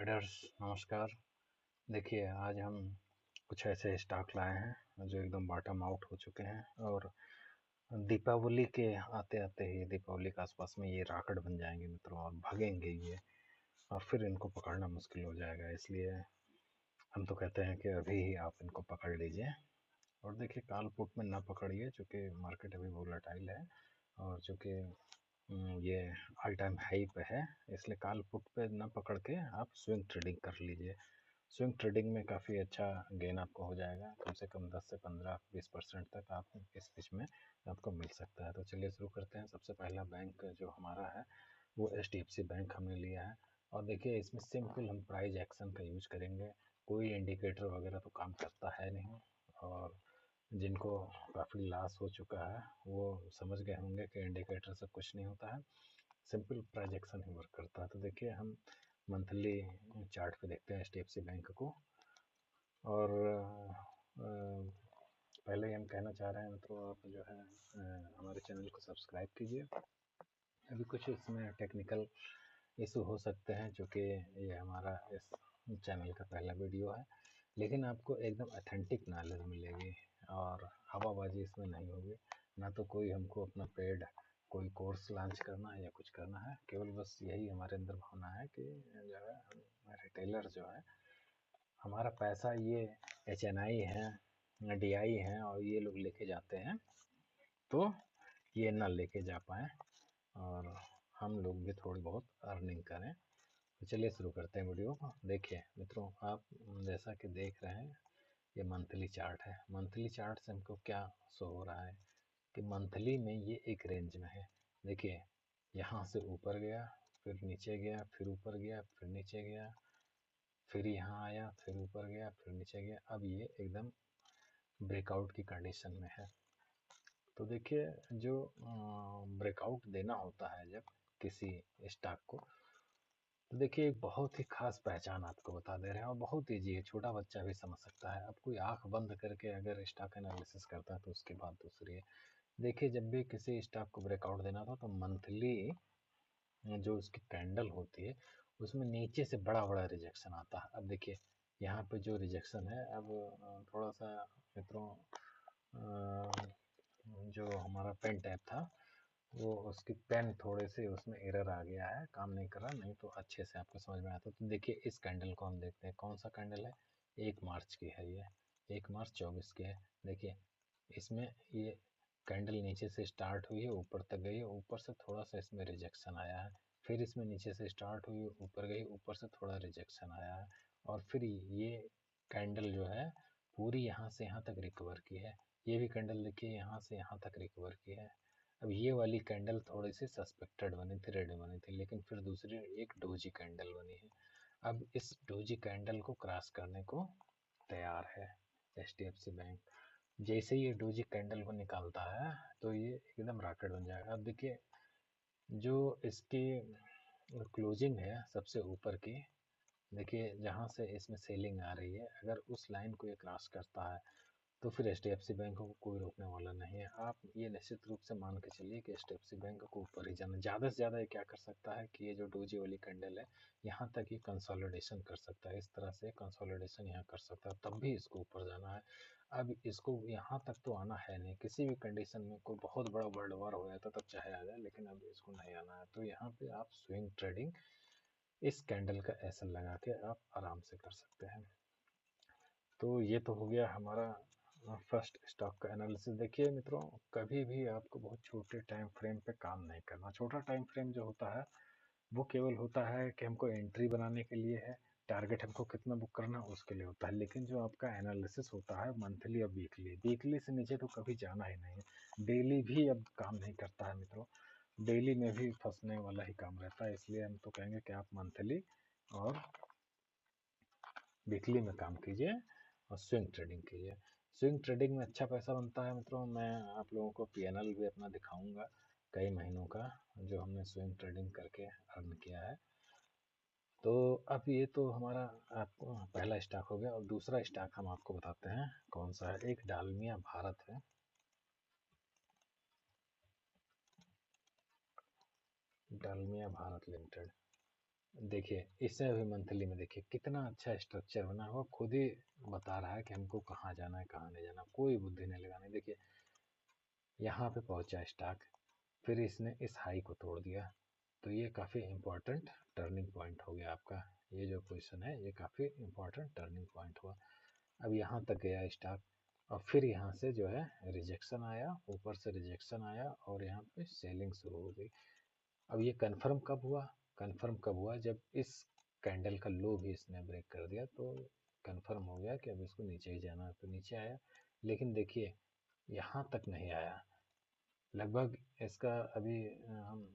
Traders नमस्कार। देखिए आज हम कुछ ऐसे स्टॉक लाए हैं जो एकदम बॉटम आउट हो चुके हैं और दीपावली के आते आते ही दीपावली के आसपास में ये राकड़ बन जाएंगे मित्रों और भागेंगे ये और फिर इनको पकड़ना मुश्किल हो जाएगा। इसलिए हम तो कहते हैं कि अभी ही आप इनको पकड़ लीजिए और देखिए कॉल पुट में ना पकड़िए क्योंकि मार्केट अभी वोलेटाइल है और चूँकि ये ऑल टाइम हाई पे है, इसलिए कॉल पुट पे ना पकड़ के आप स्विंग ट्रेडिंग कर लीजिए। स्विंग ट्रेडिंग में काफ़ी अच्छा गेन आपको हो जाएगा, कम से कम 10 से 15-20% तक आप इस बीच में आपको मिल सकता है। तो चलिए शुरू करते हैं। सबसे पहला बैंक जो हमारा है वो HDFC बैंक हमने लिया है और देखिए इसमें सिंपल हम प्राइस एक्शन का यूज करेंगे। कोई इंडिकेटर वगैरह तो काम करता है नहीं और जिनको काफ़ी लॉस हो चुका है वो समझ गए होंगे कि इंडिकेटर से कुछ नहीं होता है, सिंपल प्राइस एक्शन ही वर्क करता है। तो देखिए हम मंथली चार्ट पे देखते हैं HDFC बैंक को और पहले ही हम कहना चाह रहे हैं मित्रों, आप जो है हमारे चैनल को सब्सक्राइब कीजिए। अभी कुछ इसमें टेक्निकल इशू हो सकते हैं क्योंकि ये हमारा इस चैनल का पहला वीडियो है, लेकिन आपको एकदम ऑथेंटिक नॉलेज मिलेगी और हवाबाजी इसमें नहीं होगी। ना तो कोई हमको अपना पेड कोई कोर्स लॉन्च करना है या कुछ करना है, केवल बस यही हमारे अंदर भावना है कि जो है हम रिटेलर जो है हमारा पैसा ये HNI है DI हैं और ये लोग लेके जाते हैं तो ये ना लेके जा पाएँ और हम लोग भी थोड़ी बहुत अर्निंग करें। तो चलिए शुरू करते हैं वीडियो को। देखिए मित्रों, आप जैसा कि देख रहे हैं ये मंथली चार्ट है। मंथली चार्ट से हमको क्या शो हो रहा है कि मंथली में ये एक रेंज में है। देखिए यहाँ से ऊपर गया, फिर नीचे गया, फिर ऊपर गया, फिर नीचे गया, फिर यहाँ आया, फिर ऊपर गया, फिर नीचे गया। अब ये एकदम ब्रेकआउट की कंडीशन में है। तो देखिए जो ब्रेकआउट देना होता है जब किसी स्टॉक को, तो देखिए एक बहुत ही खास पहचान आपको बता दे रहे हैं और बहुत ईजी है, छोटा बच्चा भी समझ सकता है। अब कोई आंख बंद करके अगर स्टॉक एनालिसिस करता है तो उसकी बात दूसरी है। देखिए जब भी किसी स्टॉक को ब्रेकआउट देना था तो मंथली जो उसकी कैंडल होती है उसमें नीचे से बड़ा बड़ा रिजेक्शन आता है। अब देखिए यहाँ पे जो रिजेक्शन है, अब थोड़ा सा मित्रों जो हमारा पेन टैब था वो उसकी पेन थोड़े से उसमें एरर आ गया है, काम नहीं कर रहा, नहीं तो अच्छे से आपको समझ में आता। तो देखिए इस कैंडल को हम देखते हैं, कौन सा कैंडल है, 1 मार्च की है ये, 1 मार्च 24 की है। देखिए इसमें ये कैंडल नीचे से स्टार्ट हुई है, ऊपर तक गई है, ऊपर से थोड़ा सा इसमें रिजेक्शन आया है, फिर इसमें नीचे से स्टार्ट हुई, ऊपर गई, ऊपर से थोड़ा रिजेक्शन आया है और फिर ये कैंडल जो है पूरी यहाँ से यहाँ तक रिकवर की है। ये भी कैंडल देखिए यहाँ से यहाँ तक रिकवर की है। अब ये वाली कैंडल थोड़ी सी सस्पेक्टेड बनी थी, रेड बनी थी, लेकिन फिर दूसरी एक डोजी कैंडल बनी है। अब इस डोजी कैंडल को क्रॉस करने को तैयार है HDFC बैंक। जैसे ही ये डोजी कैंडल को निकालता है तो ये एकदम रॉकेट बन जाएगा। अब देखिए जो इसकी क्लोजिंग है सबसे ऊपर की, देखिए जहाँ से इसमें सेलिंग आ रही है, अगर उस लाइन को ये क्रॉस करता है तो फिर HDFC बैंक को कोई रोकने वाला नहीं है। आप ये निश्चित रूप से मान के चलिए कि HDFC बैंक को ऊपर ही जाना, ज़्यादा से ज़्यादा ये क्या कर सकता है कि ये जो डोजी वाली कैंडल है यहाँ तक ये कंसोलिडेशन कर सकता है, इस तरह से कंसोलिडेशन यहाँ कर सकता है, तब भी इसको ऊपर जाना है। अब इसको यहाँ तक तो आना है नहीं, किसी भी कंडीशन में कोई बहुत बड़ा वर्ल्ड वॉर हो जाता तब चाहे आ जाए, लेकिन अब इसको नहीं आना है। तो यहाँ पे आप स्विंग ट्रेडिंग इस कैंडल का ऐसा लगा के आप आराम से कर सकते हैं। तो ये तो हो गया हमारा फर्स्ट स्टॉक का एनालिसिस। देखिए मित्रों, कभी भी आपको बहुत छोटे टाइम फ्रेम पे काम नहीं करना। छोटा टाइम फ्रेम जो होता है वो केवल होता है कि हमको एंट्री बनाने के लिए है, टारगेट हमको कितना बुक करना है उसके लिए होता है। लेकिन जो आपका एनालिसिस होता है मंथली और वीकली, वीकली से नीचे तो कभी जाना ही नहीं है। डेली भी अब काम नहीं करता है मित्रों, डेली में भी फंसने वाला ही काम रहता है। इसलिए हम तो कहेंगे कि आप मंथली और वीकली में काम कीजिए और स्विंग ट्रेडिंग कीजिए। स्विंग ट्रेडिंग में अच्छा पैसा बनता है मित्रों। मैं आप लोगों को PNL भी अपना दिखाऊंगा कई महीनों का जो हमने स्विंग ट्रेडिंग करके अर्न किया है। तो अब ये तो हमारा आपको पहला स्टॉक हो गया और दूसरा स्टॉक हम आपको बताते हैं कौन सा है। एक डालमिया भारत है, डालमिया भारत लिमिटेड। देखिए इसमें भी मंथली में देखिए कितना अच्छा स्ट्रक्चर बना हुआ, खुद ही बता रहा है कि हमको कहाँ जाना है कहाँ नहीं जाना, कोई बुद्धि नहीं लगानी। देखिए यहाँ पे पहुंचा स्टॉक, फिर इसने इस हाई को तोड़ दिया, तो ये काफ़ी इम्पोर्टेंट टर्निंग पॉइंट हो गया आपका। ये जो पोजीशन है ये काफ़ी इम्पोर्टेंट टर्निंग पॉइंट हुआ। अब यहाँ तक गया स्टॉक और फिर यहाँ से जो है रिजेक्शन आया, ऊपर से रिजेक्शन आया और यहाँ पे सेलिंग शुरू हो गई। अब ये कंफर्म कब हुआ? कंफर्म कब हुआ जब इस कैंडल का लो भी इसने ब्रेक कर दिया, तो कंफर्म हो गया कि अब इसको नीचे ही जाना है, तो नीचे आया। लेकिन देखिए यहाँ तक नहीं आया, लगभग इसका अभी हम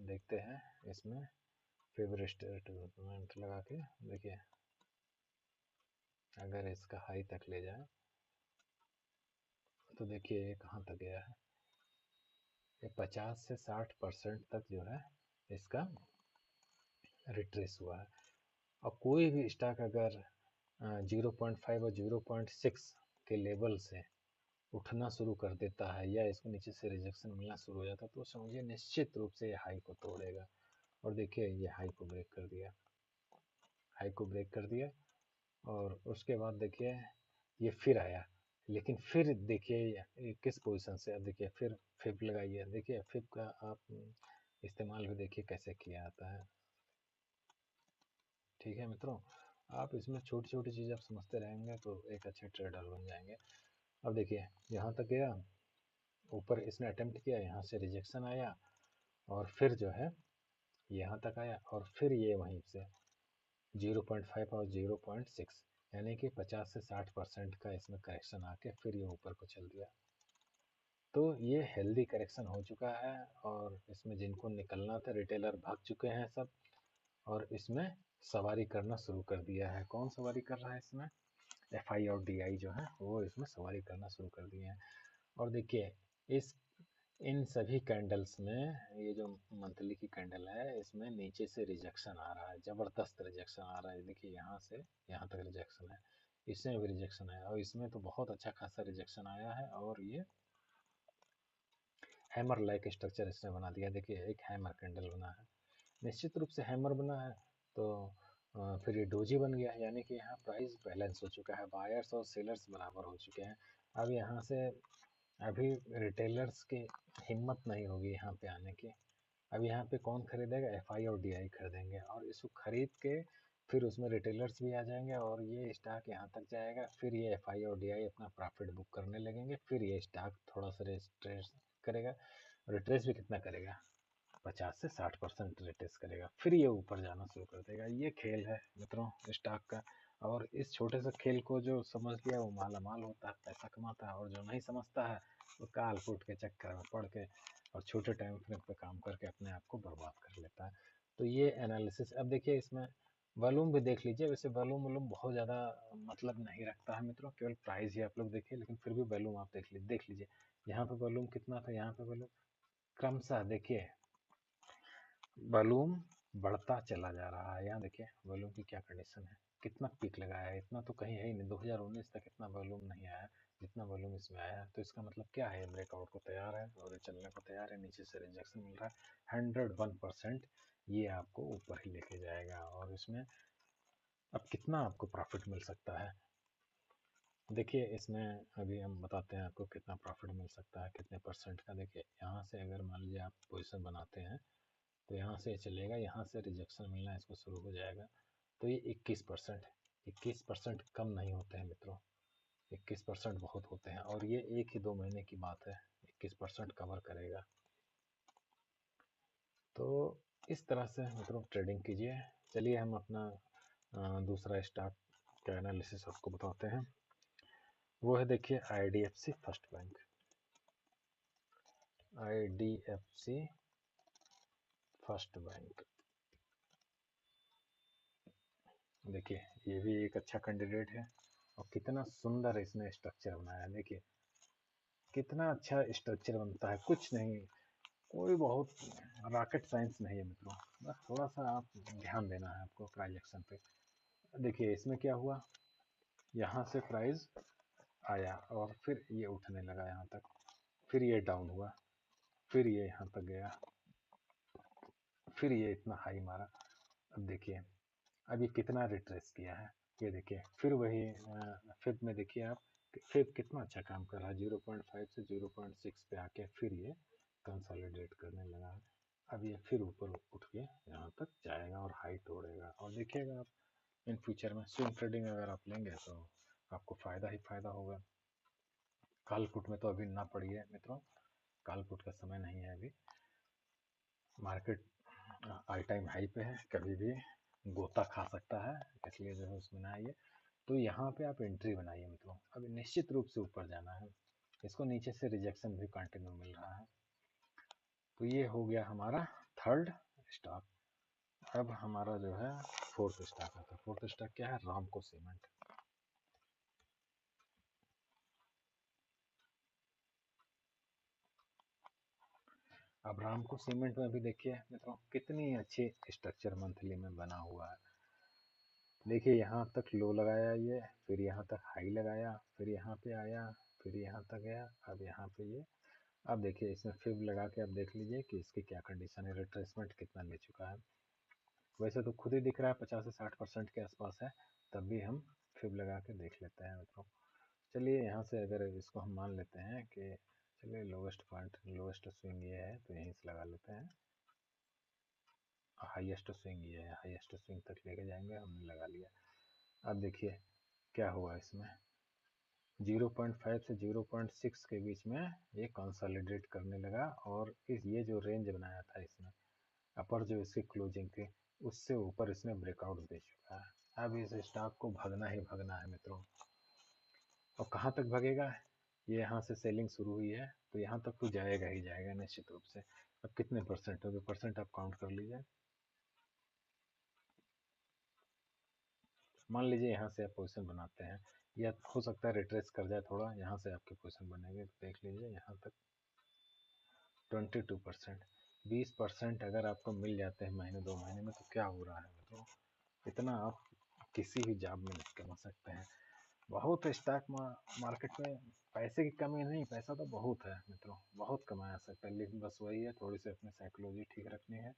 देखते हैं इसमें फेवरेट डेवलपमेंट लगा के देखिए, अगर इसका हाई तक ले जाए तो देखिए ये कहाँ तक गया है, ये 50 से 60% तक जो है इसका रिट्रेस हुआ है। और कोई भी स्टॉक अगर 0.5 और 0.6 के लेवल से उठना शुरू कर देता है या इसको नीचे से रिजेक्शन मिलना शुरू हो जाता है, तो समझिए निश्चित रूप से ये हाई को तोड़ेगा। और देखिए ये हाई को ब्रेक कर दिया, हाई को ब्रेक कर दिया और उसके बाद देखिए ये फिर आया। लेकिन फिर देखिए ये किस पोजीशन से, अब देखिए फिर फिब लगाइए, देखिए फिब का आप इस्तेमाल भी देखिए कैसे किया जाता है। ठीक है मित्रों, आप इसमें छोटी छोटी चीज़ आप समझते रहेंगे तो एक अच्छे ट्रेडर बन जाएंगे। अब देखिए यहाँ तक गया, ऊपर इसने अटेम्प्ट किया, यहाँ से रिजेक्शन आया और फिर जो है यहाँ तक आया और फिर ये वहीं से 0.5 और 0.6 यानी कि 50 से 60% का इसमें करेक्शन आके फिर ये ऊपर को चल दिया। तो ये हेल्दी करेक्शन हो चुका है और इसमें जिनको निकलना था रिटेलर भाग चुके हैं सब, और इसमें सवारी करना शुरू कर दिया है। कौन सवारी कर रहा है इसमें? एफ आई और डी आई जो है वो इसमें सवारी करना शुरू कर दिए हैं। और देखिए इस इन सभी कैंडल्स में ये जो मंथली की कैंडल है इसमें नीचे से रिजेक्शन आ रहा है, ज़बरदस्त रिजेक्शन आ रहा है। देखिए यहाँ से यहाँ तक रिजेक्शन है, इसमें भी रिजेक्शन है और इसमें तो बहुत अच्छा खासा रिजेक्शन आया है और ये हैमर लाइक स्ट्रक्चर इसने बना दिया। देखिए एक हैमर कैंडल बना है, निश्चित रूप से हैमर बना है तो फिर ये डोजी बन गया, यानी कि यहाँ प्राइस बैलेंस हो चुका है, बायर्स और सेलर्स बराबर हो चुके हैं। अब यहाँ से अभी रिटेलर्स की हिम्मत नहीं होगी यहाँ पे आने की। अब यहाँ पे कौन खरीदेगा? एफ आई और डी आई खरीदेंगे और इसको खरीद के फिर उसमें रिटेलर्स भी आ जाएंगे और ये स्टॉक यहाँ तक जाएगा, फिर ये एफ आई और डी आई अपना प्रॉफिट बुक करने लगेंगे, फिर ये स्टॉक थोड़ा सा रिट्रेस करेगा। रिट्रेस भी कितना करेगा? 50 से 60% रिट्रेस करेगा, फिर ये ऊपर जाना शुरू कर देगा। ये खेल है मित्रों स्टॉक का, और इस छोटे से खेल को जो समझ लिया वो माला माल होता है, पैसा कमाता है, और जो नहीं समझता है वो काल कूट के चक्कर में पड़ के और छोटे टाइम फ्रेम पे काम करके अपने आप को बर्बाद कर लेता है। तो ये एनालिसिस, अब देखिए इसमें वॉल्यूम भी देख लीजिए। वैसे वॉल्यूम वॉल्यूम बहुत ज़्यादा मतलब नहीं रखता है मित्रों, केवल प्राइस ही आप लोग देखिए, लेकिन फिर भी वॉल्यूम आप देख लीजिए। यहाँ पे वॉल्यूम कितना था, यहाँ पे वॉल्यूम क्रमशः देखिए वॉल्यूम बढ़ता चला जा रहा है। यहाँ देखिए वॉल्यूम की क्या कंडीशन है, कितना पीक लगाया है, इतना तो कहीं है ही नहीं। 2019 तक इतना वॉल्यूम नहीं आया जितना वॉल्यूम इसमें आया है। तो इसका मतलब क्या है? ब्रेकआउट को तैयार है और ये चलने को तैयार है, नीचे से रिजेक्शन मिल रहा है। 101% ये आपको ऊपर ही लेके जाएगा। और इसमें अब कितना आपको प्रॉफिट मिल सकता है, देखिए इसमें अभी हम बताते हैं आपको कितना प्रॉफिट मिल सकता है, कितने परसेंट का। देखिए यहाँ से अगर मान लीजिए आप पोजिशन बनाते हैं तो यहाँ से चलेगा, यहाँ से रिजेक्शन मिलना इसको शुरू हो जाएगा, तो ये 21%। 21% कम नहीं होते हैं मित्रों, 21% बहुत होते हैं और ये 1 ही 2 महीने की बात है, 21% कवर करेगा। तो इस तरह से मित्रों ट्रेडिंग कीजिए। चलिए हम अपना दूसरा स्टॉक का एनालिसिस आपको बताते हैं। वो है देखिए IDFC first bank. IDFC first bank, देखिए ये भी एक अच्छा कैंडिडेट है और कितना सुंदर इसने स्ट्रक्चर बनाया है। देखिए कितना अच्छा स्ट्रक्चर बनता है, कुछ नहीं, कोई बहुत रॉकेट साइंस नहीं है मित्रों, बस थोड़ा सा आप ध्यान देना है आपको प्राइस एक्शन पे। देखिए इसमें क्या हुआ, यहाँ से प्राइस आया और फिर ये उठने लगा यहाँ तक, फिर ये डाउन हुआ, फिर ये यहाँ तक गया, फिर ये इतना हाई मारा। अब देखिए, अब ये कितना रिट्रेस किया है, ये देखिए फिर वही फिर में देखिए आप फिर कितना अच्छा काम कर रहा है, 0.5 से 0.6 पे आके फिर ये कंसोलिडेट करने लगा है। अब ये फिर ऊपर उठ के यहाँ तक जाएगा और हाई तोड़ेगा, और देखिएगा आप इन फ्यूचर में स्विंग ट्रेडिंग अगर आप लेंगे तो आपको फायदा ही फायदा होगा। कॉल पुट में तो अभी ना पड़िए मित्रों, कॉल पुट का समय नहीं है अभी, मार्केट ऑल टाइम हाई पे है, कभी भी गोता खा सकता है, इसलिए जो है उसमें ना आइए। तो यहाँ पे आप एंट्री बनाइए मित्रों, अब निश्चित रूप से ऊपर जाना है, इसको नीचे से रिजेक्शन भी कंटिन्यू मिल रहा है। तो ये हो गया हमारा थर्ड स्टॉक। अब हमारा जो है फोर्थ स्टॉक आता है। फोर्थ स्टॉक क्या है? रामको सीमेंट। अब रामको सीमेंट में भी देखिए मित्रों कितनी अच्छी स्ट्रक्चर मंथली में बना हुआ है। देखिए यहाँ तक लो लगाया ये, फिर यहाँ तक हाई लगाया, फिर यहाँ पे आया, फिर यहाँ तक गया, अब यहाँ पे ये। अब देखिए इसमें फिब लगा के अब देख लीजिए कि इसकी क्या कंडीशन है, रिट्रेसमेंट कितना ले चुका है। वैसे तो खुद ही दिख रहा है 50 से 60% के आसपास है, तब भी हम फिब लगा के देख लेते हैं मित्रों। चलिए यहाँ से अगर इसको हम मान लेते हैं कि चलिए लोवेस्ट पॉइंट, लोवेस्ट स्विंग ये है तो यहीं से लगा लेते हैं, हाईएस्ट स्विंग ये है, हाईएस्ट स्विंग तक लेके जाएंगे, हमने लगा लिया। अब देखिए क्या हुआ इसमें, 0.5 से 0.6 के बीच में ये कंसोलिडेट करने लगा, और इस ये जो रेंज बनाया था इसमें अपर जो इसकी क्लोजिंग थी उससे ऊपर इसने ब्रेकआउट दे चुका है। अब इस स्टॉक को भगना ही भगना है मित्रों। और कहाँ तक भगेगा? ये यहाँ से सेलिंग शुरू हुई है तो यहाँ तक तो जाएगा ही जाएगा निश्चित रूप से। अब कितने परसेंट हो गए, परसेंट आप काउंट कर लीजिए। मान लीजिए यहाँ से आप पोजीशन बनाते हैं, या हो सकता है रिट्रेस कर जाए थोड़ा, यहाँ से आपके पोजीशन बनेंगे, देख लीजिए यहाँ तक 22%। 20% अगर आपको मिल जाते हैं महीने 2 महीने में तो क्या हो रहा है मित्रों, इतना आप किसी भी जॉब में नहीं कमा सकते हैं। बहुत स्टॉक मार्केट में पैसे की कमी नहीं, पैसा तो बहुत है मित्रों, बहुत कमाया सकता है, लेकिन बस वही है थोड़ी सी अपनी साइकोलॉजी ठीक रखनी है,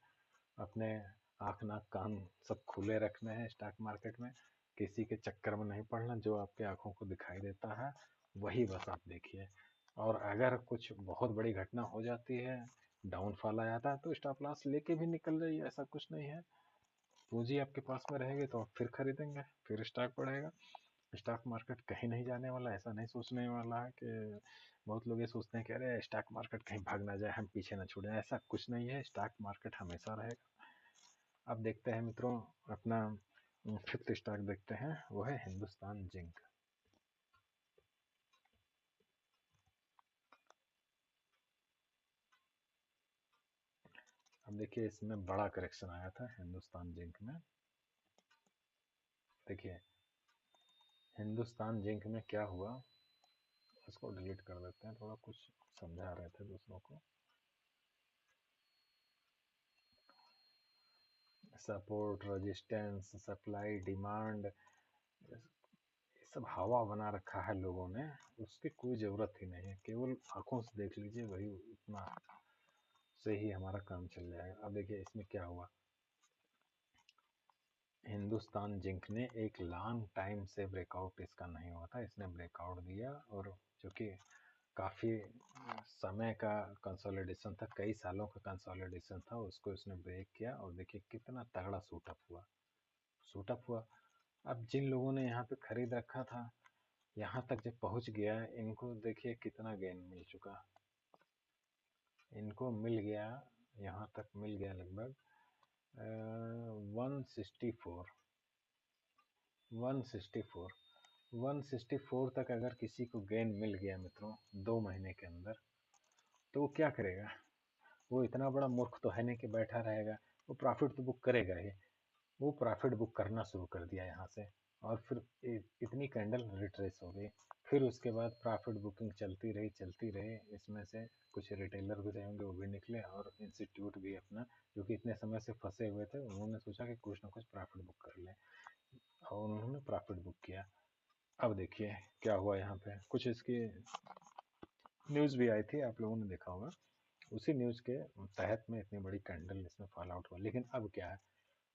अपने आँख नाक कान सब खुले रखने हैं स्टॉक मार्केट में, किसी के चक्कर में नहीं पड़ना, जो आपके आंखों को दिखाई देता है वही बस आप देखिए। और अगर कुछ बहुत बड़ी घटना हो जाती है, डाउनफॉल आ जाता है, तो स्टॉप लॉस लेके भी निकल जाइए, ऐसा कुछ नहीं है। पूंजी आपके पास में रहेगी तो आप फिर खरीदेंगे, फिर स्टॉक बढ़ेगा। स्टॉक मार्केट कहीं नहीं जाने वाला, ऐसा नहीं सोचने वाला है कि बहुत लोग ये सोचते हैं कि अरे स्टॉक मार्केट कहीं भाग ना जाए, हम पीछे ना छूट जाए, ऐसा कुछ नहीं है, स्टॉक मार्केट हमेशा रहेगा। अब देखते हैं मित्रों अपना फिफ्थ स्टॉक देखते हैं, वो है हिंदुस्तान जिंक। अब देखिए इसमें बड़ा करेक्शन आया था हिंदुस्तान जिंक में। देखिए हिंदुस्तान जिंक में क्या हुआ, इसको डिलीट कर देते हैं, थोड़ा कुछ समझा रहे थे दूसरों को। सपोर्ट, रेजिस्टेंस, सप्लाई, डिमांड, ये सब हवा बना रखा है लोगों ने, उसकी कोई ज़रूरत ही नहीं है, केवल आंखों से देख लीजिए, वही इतना से ही हमारा काम चल जाएगा। अब देखिए इसमें क्या हुआ, हिंदुस्तान जिंक ने एक लॉन्ग टाइम से ब्रेकआउट इसका नहीं हुआ था, इसने ब्रेकआउट दिया, और जो कि काफ़ी समय का कंसोलिडेशन था, कई सालों का कंसोलिडेशन था, उसको इसने ब्रेक किया, और देखिए कितना तगड़ा शूटअप हुआ, शूटअप हुआ। अब जिन लोगों ने यहाँ पे खरीद रखा था, यहाँ तक जब पहुँच गया, इनको देखिए कितना गेन मिल चुका, इनको मिल गया, यहाँ तक मिल गया लगभग 164, 164, 164 तक अगर किसी को गेन मिल गया मित्रों 2 महीने के अंदर, तो वो क्या करेगा? वो इतना बड़ा मूर्ख तो है नहीं कि बैठा रहेगा, वो प्रॉफिट तो बुक करेगा ही। वो प्रॉफिट बुक करना शुरू कर दिया यहाँ से, और फिर इतनी कैंडल रिट्रेस हो गई, फिर उसके बाद प्रॉफिट बुकिंग चलती रही चलती रही, इसमें से कुछ रिटेलर भी रहेंगे वो भी निकले, और इंस्टीट्यूट भी अपना जो कि इतने समय से फंसे हुए थे, उन्होंने सोचा कि कुछ ना कुछ प्रॉफिट बुक कर लें, और उन्होंने प्रॉफिट बुक किया। अब देखिए क्या हुआ, यहाँ पे कुछ इसकी न्यूज़ भी आई थी, आप लोगों ने देखा होगा, उसी न्यूज़ के तहत में इतनी बड़ी कैंडल इसमें फॉल आउट हुआ। लेकिन अब क्या है,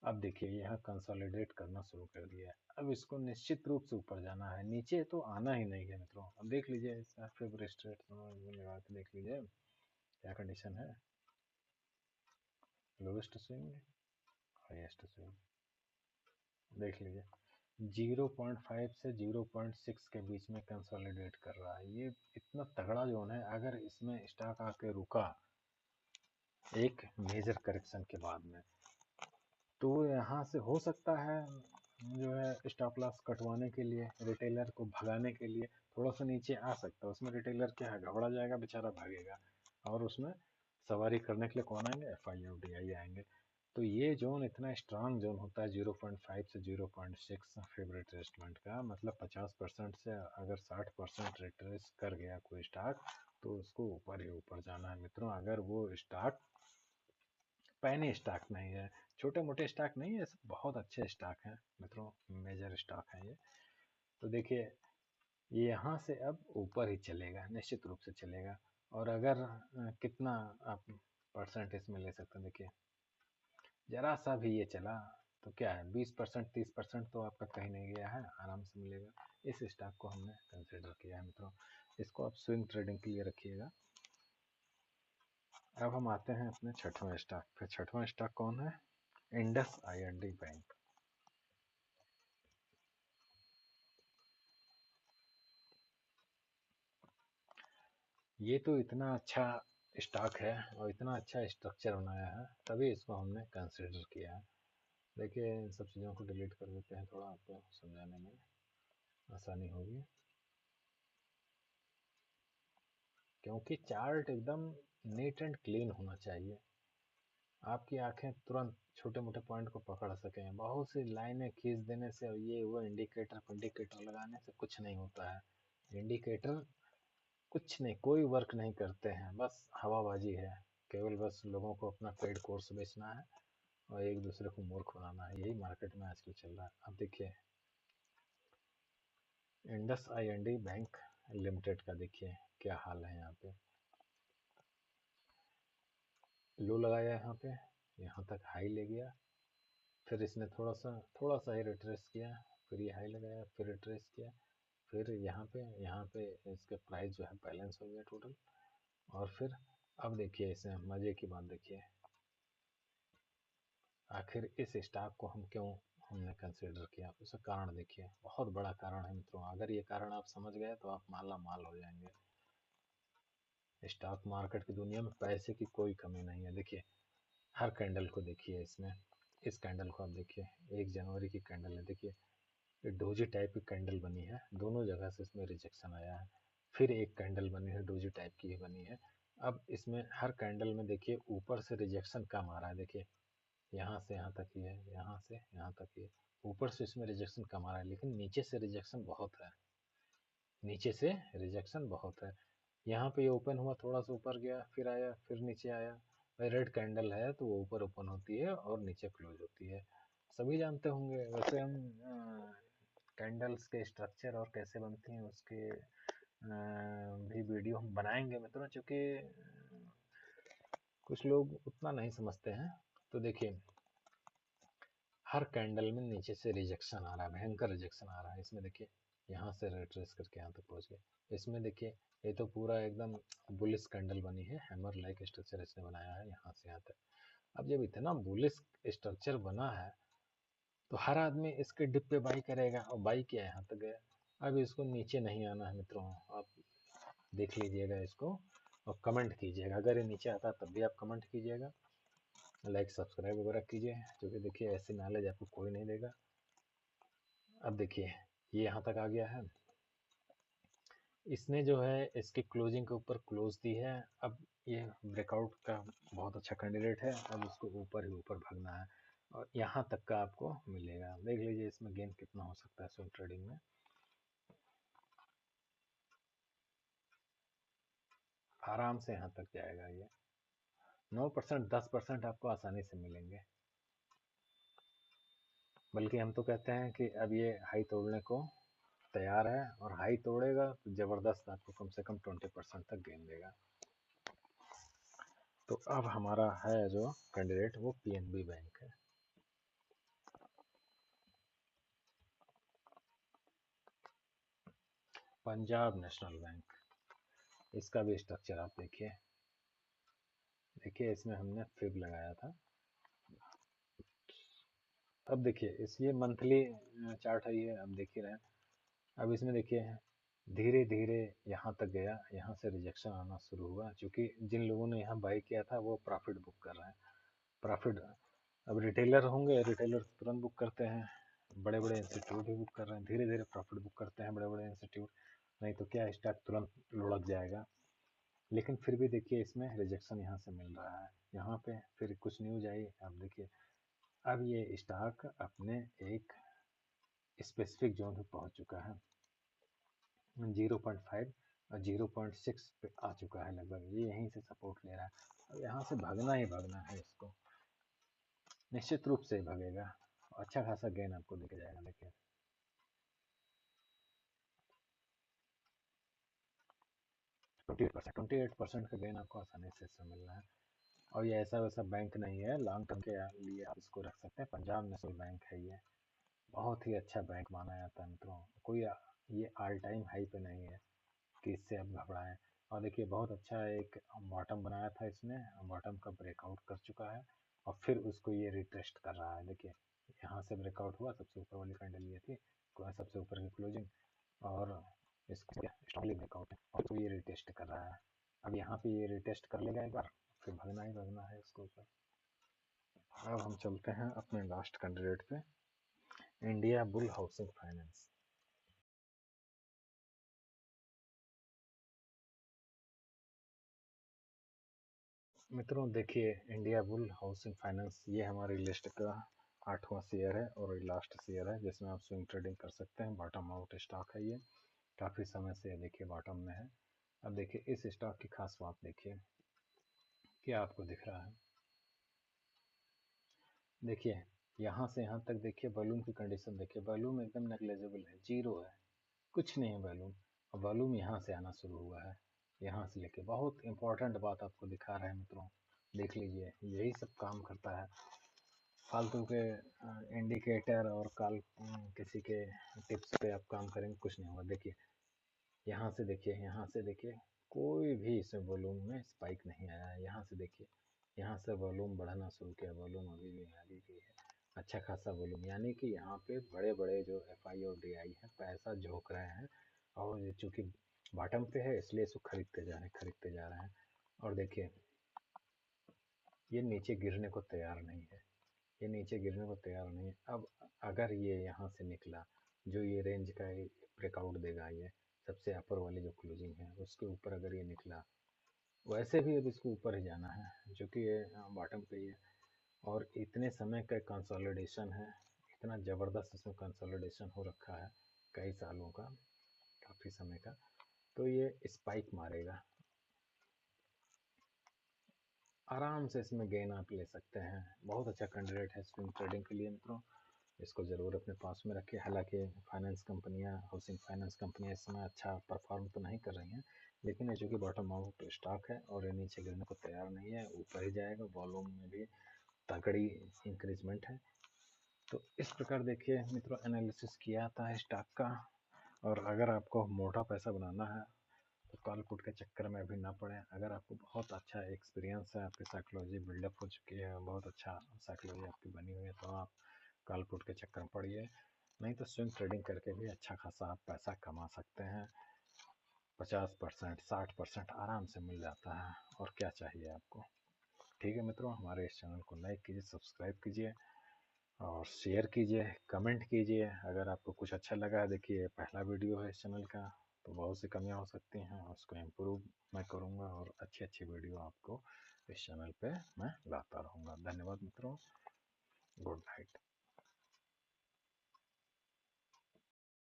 अब देखिए यहाँ कंसोलिडेट करना शुरू कर दिया है। अब इसको निश्चित रूप से ऊपर जाना है, नीचे तो आना ही नहीं है मित्रों। अब देख लीजिए फेवर स्ट्रेट लगा के देख लीजिए क्या कंडीशन है। लोवेस्ट स्विंग, हाईएस्ट स्विंग देख लीजिए, 0.5 से 0.6 के बीच में कंसोलिडेट कर रहा है। ये इतना तगड़ा जोन है। अगर इसमें स्टॉक आके रुका एक मेजर करेक्शन के बाद में, तो यहाँ से हो सकता है जो है स्टॉप लॉस कटवाने के लिए, रिटेलर को भगाने के लिए थोड़ा सा नीचे आ सकता है। उसमें रिटेलर क्या है, घबरा जाएगा बेचारा, भागेगा। और उसमें सवारी करने के लिए कौन आएंगे, एफ आई और डी आई आएंगे। तो ये जोन इतना स्ट्रांग जोन होता है 0.5 से 0.6 फेवरेट रिट्रेसमेंट का, मतलब 50% से अगर 60% रिट्रेस कर गया कोई स्टॉक, तो उसको ऊपर ही ऊपर जाना है मित्रों। अगर वो स्टॉक पैनी स्टॉक नहीं है, छोटे मोटे स्टॉक नहीं है, सब बहुत अच्छे स्टॉक हैं मित्रों, मेजर स्टॉक हैं ये। तो देखिए ये यहाँ से अब ऊपर ही चलेगा, निश्चित रूप से चलेगा। और अगर कितना आप परसेंट इसमें ले सकते हैं, देखिए जरा सा भी ये चला तो क्या है, 20% 30% तो आपका कहीं नहीं गया है, आराम से मिलेगा। इस स्टॉक को हमने कंसिडर किया है मित्रों। इसको आप स्विंग ट्रेडिंग के लिए रखिएगा। अब हम आते हैं अपने छठवें स्टॉक पे। छठवां स्टॉक कौन है, इंडस आईएनडी बैंक। ये तो इतना अच्छा स्टॉक है और इतना अच्छा स्ट्रक्चर बनाया है, तभी इसको हमने कंसिडर किया है। देखिए इन सब चीज़ों को डिलीट कर देते हैं, थोड़ा आपको समझाने में आसानी होगी। क्योंकि चार्ट एकदम नीट एंड क्लीन होना चाहिए, आपकी आंखें तुरंत छोटे मोटे पॉइंट को पकड़ सकें। बहुत सी लाइनें खींच देने से और ये वो इंडिकेटर इंडिकेटर लगाने से कुछ नहीं होता है। इंडिकेटर कुछ नहीं, कोई वर्क नहीं करते हैं, बस हवाबाजी है। केवल बस लोगों को अपना पेड कोर्स बेचना है और एक दूसरे को मूर्ख बनाना है, यही मार्केट में आजकल चल रहा है। अब देखिए इंडस आईएनडी बैंक लिमिटेड का देखिए क्या हाल है। यहाँ पे लो लगाया, यहाँ पे यहाँ तक हाई ले गया, फिर इसने थोड़ा सा ही रिट्रेस किया, फिर ये हाई लगाया, फिर रिट्रेस किया, फिर यहाँ पे इसका प्राइस जो है बैलेंस हो गया टोटल। और फिर अब देखिए इसमें मजे की बात देखिए, आखिर इस स्टॉक को हम क्यों हमने कंसिडर किया, उसका कारण देखिए, बहुत बड़ा कारण है मित्रों। अगर ये कारण आप समझ गए तो आप माला माल हो जाएंगे। स्टॉक मार्केट की दुनिया में पैसे की कोई कमी नहीं है। देखिए हर कैंडल को देखिए, इसमें इस कैंडल को आप देखिए, 1 जनवरी की कैंडल है। देखिए ये डोजी टाइप की कैंडल बनी है, दोनों जगह से इसमें रिजेक्शन आया है। फिर एक कैंडल बनी है डोजी टाइप की ही बनी है। अब इसमें हर कैंडल में देखिए ऊपर से रिजेक्शन कम आ रहा है। देखिए यहाँ से यहाँ तक ही है, यहाँ से यहाँ तक ही है, ऊपर से इसमें रिजेक्शन कम आ रहा है, लेकिन नीचे से रिजेक्शन बहुत है, नीचे से रिजेक्शन बहुत है। यहाँ पे ये ओपन हुआ, थोड़ा सा ऊपर गया, फिर आया, फिर नीचे आया। भाई रेड कैंडल है तो वो ऊपर ओपन होती है और नीचे क्लोज होती है, सभी जानते होंगे। वैसे हम कैंडल्स के स्ट्रक्चर और कैसे बनती हैं उसके भी वीडियो हम बनाएंगे मित्रों, चूँकि कुछ लोग उतना नहीं समझते हैं। तो देखिए हर कैंडल में नीचे से रिजेक्शन आ रहा है, भयंकर रिजेक्शन आ रहा है। इसमें देखिए यहाँ से रिट्रेस करके यहाँ तक पहुँच गए। इसमें देखिए ये तो पूरा एकदम बुलिश कैंडल बनी है, हैमर लाइक स्ट्रक्चर इसने बनाया है यहाँ से यहाँ तक। अब जब इतना बुलिश स्ट्रक्चर बना है तो हर आदमी इसके डिप पे बाई करेगा, और बाई किया यहाँ तक गया। अब इसको नीचे नहीं आना है मित्रों, आप देख लीजिएगा इसको और कमेंट कीजिएगा। अगर ये नीचे आता है तब भी आप कमेंट कीजिएगा, लाइक सब्सक्राइब वगैरह कीजिए, क्योंकि देखिए ऐसी नॉलेज आपको कोई नहीं देगा। अब देखिए ये यहाँ तक आ गया है, इसने जो है इसकी क्लोजिंग के ऊपर क्लोज दी है। अब ये ब्रेकआउट का बहुत अच्छा कैंडिडेट है, अब इसको ऊपर ही ऊपर भागना है और यहाँ तक का आपको मिलेगा। देख लीजिए इसमें गेन कितना हो सकता है स्विंग ट्रेडिंग में, आराम से यहाँ तक जाएगा ये। 9% 10% आपको आसानी से मिलेंगे। बल्कि हम तो कहते हैं कि अब ये हाई तोड़ने को तैयार है, और हाई तोड़ेगा तो ज़बरदस्त आपको कम से कम 20% तक गेन देगा। तो अब हमारा है जो कैंडिडेट वो पीएनबी बैंक है। पंजाब नेशनल बैंक, इसका भी स्ट्रक्चर आप देखिए। देखिए इसमें हमने फिब लगाया था। अब देखिए इस ये मंथली चार्ट है, ये अब देख ही रहे हैं। अब इसमें देखिए धीरे धीरे यहाँ तक गया, यहाँ से रिजेक्शन आना शुरू हुआ, क्योंकि जिन लोगों ने यहाँ बाई किया था वो प्रॉफिट बुक कर रहे हैं। प्रॉफिट, अब रिटेलर होंगे, रिटेलर तुरंत बुक करते हैं, बड़े बड़े इंस्टीट्यूट भी बुक कर रहे हैं, धीरे धीरे प्रॉफिट बुक करते हैं बड़े बड़े इंस्टीट्यूट, नहीं तो क्या स्टॉक तुरंत लुढ़क जाएगा। लेकिन फिर भी देखिए इसमें रिजेक्शन यहाँ से मिल रहा है, यहाँ पे फिर कुछ न्यूज आई। अब देखिए अब ये स्टॉक अपने एक स्पेसिफिक जोन पे पहुंच चुका है, 0.5 और 0.6 पे आ चुका है लगभग, ये यहीं से सपोर्ट ले रहा है। अब यहाँ से भागना ही भागना है इसको, निश्चित रूप से भागेगा, अच्छा खासा गेन आपको दिख जाएगा। देखिए 28% का गेन आपको आसानी से इससे मिल रहा है। और ये ऐसा वैसा बैंक नहीं है, लॉन्ग टर्म के लिए आप इसको रख सकते हैं। पंजाब नेशनल बैंक है ये, बहुत ही अच्छा बैंक माना जाता है मित्रों। कोई ये ऑल टाइम हाई पे नहीं है कि इससे आप घबराएं। और देखिए बहुत अच्छा एक बॉटम बनाया था इसने, बॉटम का ब्रेकआउट कर चुका है और फिर उसको ये रिटेस्ट कर रहा है। देखिए यहाँ से ब्रेकआउट हुआ, सबसे ऊपर वाली कैंडल ये थी, सबसे ऊपर की क्लोजिंग, और इसको स्ट्रॉन्गली ब्रेकआउट है और तो ये रिटेस्ट कर रहा है। अब यहाँ पे ये रिटेस्ट कर लेगा एक बार, फिर भगना ही भगना है इसको ऊपर। अब हम चलते हैं अपने लास्ट कैंडिडेट पे, इंडिया बुल हाउसिंग फाइनेंस। मित्रों देखिए इंडिया बुल हाउसिंग फाइनेंस ये हमारी लिस्ट का 8वां शेयर है और लास्ट शेयर है जिसमें आप स्विंग ट्रेडिंग कर सकते हैं। बॉटम आउट स्टॉक है ये, काफ़ी समय से देखिए बॉटम में है। अब देखिए इस स्टॉक की खास बात देखिए, क्या आपको दिख रहा है। देखिए यहाँ से यहाँ तक देखिए वॉल्यूम की कंडीशन देखिए, वॉल्यूम एकदम नेग्लेजिबल है, जीरो है, कुछ नहीं है वॉल्यूम। और वॉल्यूम यहाँ से आना शुरू हुआ है, यहाँ से लेके बहुत इंपॉर्टेंट बात आपको दिखा रहे हैं मित्रों, देख लीजिए यही सब काम करता है। फालतू के इंडिकेटर और कॉल किसी के टिप्स पे आप काम करेंगे कुछ नहीं होगा। देखिए यहाँ से देखिए, यहाँ से देखिए कोई भी इसमें वॉल्यूम में स्पाइक नहीं आया है। यहाँ से देखिए, यहाँ से वॉल्यूम बढ़ना शुरू किया, वॉल्यूम अभी भी है अच्छा खासा वॉल्यूम, यानी कि यहाँ पे बड़े बड़े जो एफआई और डीआई है पैसा झोंक रहे हैं, और चूंकि बॉटम पे है इसलिए इसको खरीदते जा रहे हैं, खरीदते जा रहे हैं। और देखिए ये नीचे गिरने को तैयार नहीं है, ये नीचे गिरने को तैयार नहीं है। अब अगर ये यहाँ से निकला, जो ये रेंज का ब्रेकआउट देगा, ये सबसे अपर वाली जो क्लोजिंग है उसके ऊपर अगर ये निकला, वैसे भी अब इसको ऊपर ही जाना है जो कि ये बॉटम पे ही है। और इतने समय का कंसोलिडेशन है, इतना ज़बरदस्त इसमें कंसोलिडेशन हो रखा है कई सालों का, काफ़ी समय का, तो ये स्पाइक मारेगा आराम से, इसमें गेन आप ले सकते हैं। बहुत अच्छा कैंडिडेट है स्विंग ट्रेडिंग के लिए मित्रों, इसको ज़रूर अपने पास में रखिए। हालांकि फाइनेंस कंपनियां, हाउसिंग फाइनेंस कंपनियां इस समय अच्छा परफॉर्म तो नहीं कर रही हैं, लेकिन ये चूँकि बॉटम आउट स्टॉक है और ये नीचे गिरने को तैयार नहीं है, ऊपर ही जाएगा, वॉल्यूम में भी तगड़ी इंक्रीजमेंट है। तो इस प्रकार देखिए मित्रों एनालिसिस किया जाता है स्टॉक का। और अगर आपको मोटा पैसा बनाना है तो कॉल पुट के चक्कर में अभी ना पड़े। अगर आपको बहुत अच्छा एक्सपीरियंस है, आपकी साइकोलॉजी बिल्डअप हो चुकी है, बहुत अच्छा साइकोलॉजी आपकी बनी हुई है, तो आप कॉल पुट के चक्कर में पड़िए, नहीं तो स्विंग ट्रेडिंग करके भी अच्छा खासा आप पैसा कमा सकते हैं। 50%, 60% आराम से मिल जाता है, और क्या चाहिए आपको। ठीक है मित्रों, हमारे इस चैनल को लाइक कीजिए, सब्सक्राइब कीजिए और शेयर कीजिए, कमेंट कीजिए। अगर आपको कुछ अच्छा लगा, देखिए पहला वीडियो है इस चैनल का, तो बहुत सी कमियां हो सकती हैं, उसको इम्प्रूव मैं करूंगा और अच्छी अच्छी वीडियो आपको इस चैनल पे मैं लाता रहूँगा। धन्यवाद मित्रों, गुड नाइट।